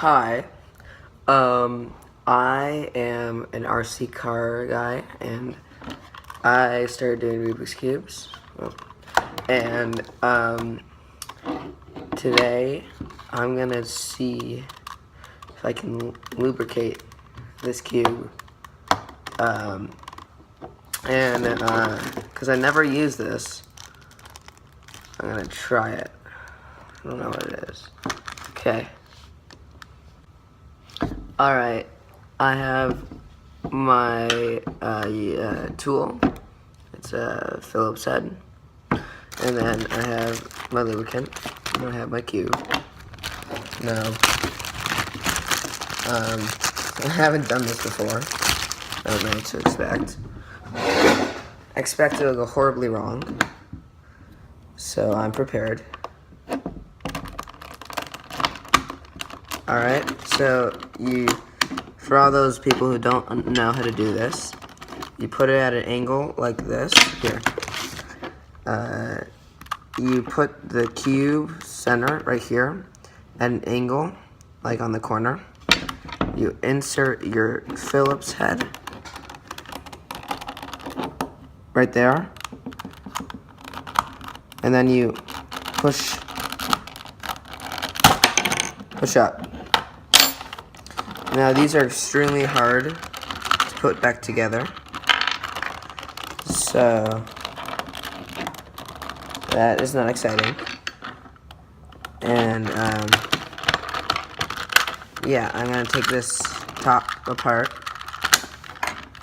Hi, I am an RC car guy, and I started doing Rubik's Cubes. And today I'm gonna see if I can lubricate this cube. Because I never use this, I'm gonna try it. I don't know what it is. Okay. Alright, I have my tool. It's a Phillips head. And then I have my lubricant. And I have my cube. Now, I haven't done this before. I don't know what to expect. I expect it'll go horribly wrong. So I'm prepared. Alright, so for all those people who don't know how to do this, you put it at an angle like this. Here. You put the cube center right here at an angle, like on the corner. You insert your Phillips head right there. And then you push up. Now these are extremely hard to put back together. So that is not exciting. And yeah, I'm gonna take this top apart.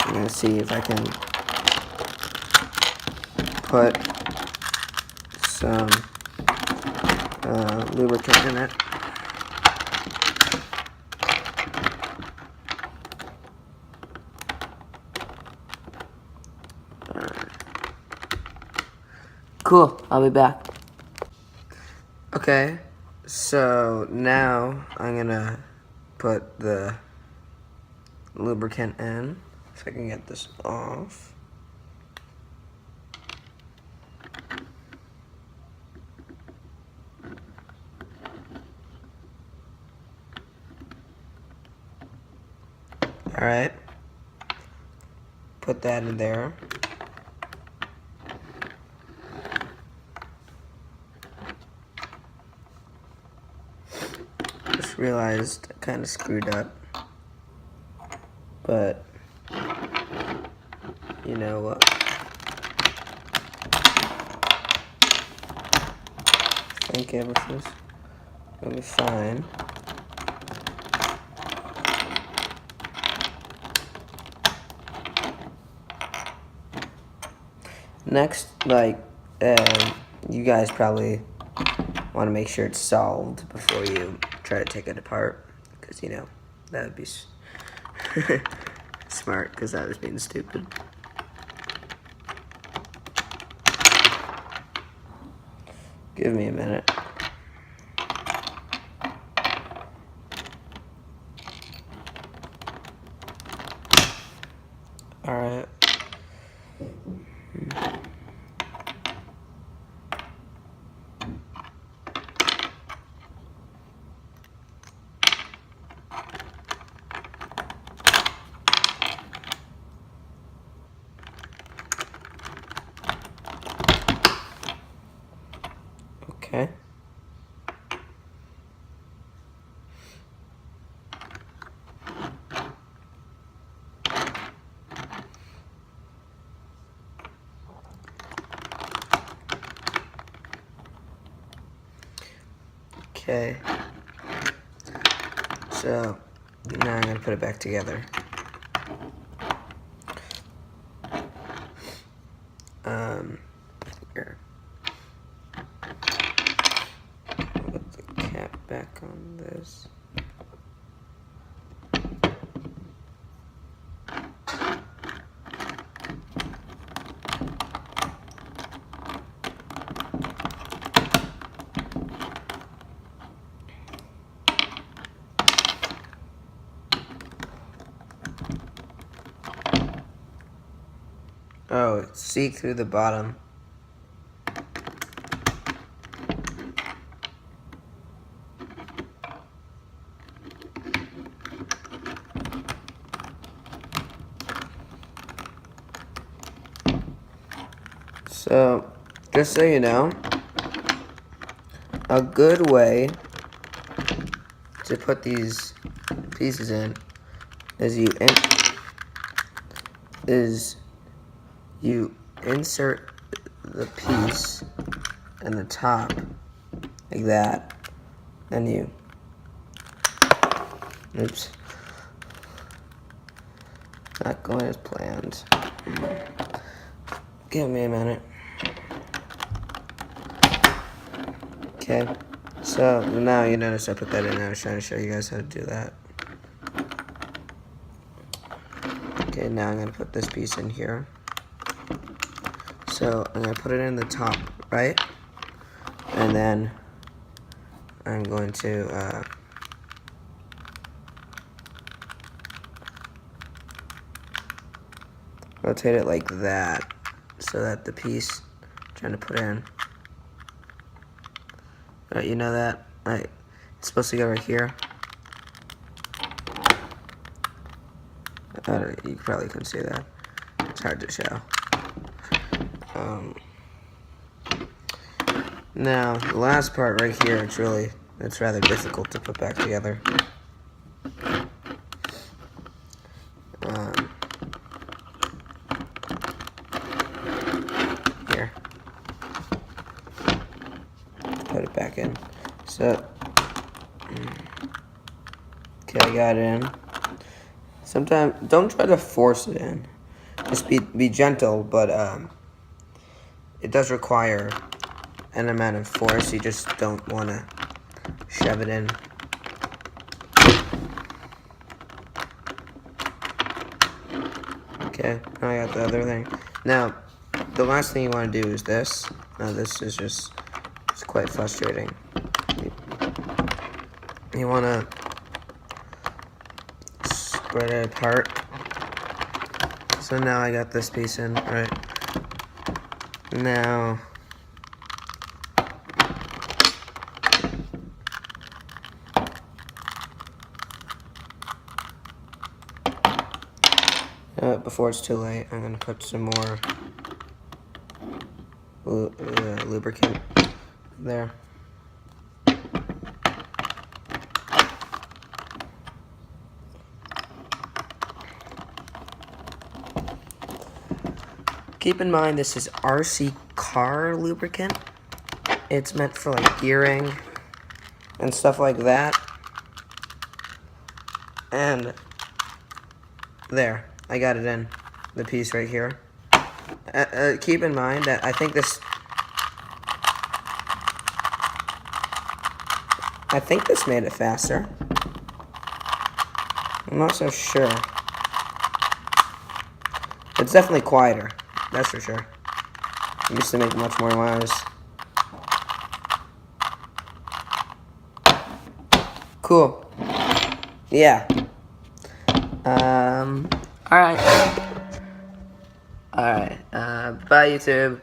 I'm gonna see if I can put some lubricant in it. Cool, I'll be back. Okay, so now I'm gonna put the lubricant in, if I can get this off. Alright, put that in there. Just realized I kind of screwed up, but you know what? I think everything's gonna be fine. Next, you guys probably want to make sure it's solved before you try to take it apart, because, you know, that would be smart, because I was being stupid. Give me a minute. Alright. Okay. Okay. So now I'm gonna put it back together. Here. Put the cap back on this. Oh, it's see through the bottom. So, just so you know, a good way to put these pieces in is you insert the piece in the top like that, and you, oops, not going as planned. Give me a minute. Okay, so now you notice I put that in. I was trying to show you guys how to do that. Okay, now I'm gonna put this piece in here. So I'm gonna put it in the top, right? And then I'm going to rotate it like that, so that the piece I'm trying to put in, right, you know that, right, it's supposed to go right here. You probably couldn't see that. It's hard to show. Now, the last part right here, it's rather difficult to put back together. Here. Put it back in. So, okay, I got it in. Sometimes, don't try to force it in. Just be gentle, but it does require an amount of force. You just don't want to shove it in. Okay, now I got the other thing. Now, the last thing you want to do is this. Now this is just, it's quite frustrating. You want to spread it apart. So now I got this piece in, right? Now, before it's too late, I'm going to put some more lubricant there. Keep in mind, this is RC car lubricant. It's meant for like gearing and stuff like that. And there, I got it in, the piece right here. Keep in mind that I think this made it faster. I'm not so sure. It's definitely quieter, that's for sure. It used to make much more noise. Cool. Yeah. Alright. Alright. Bye, YouTube.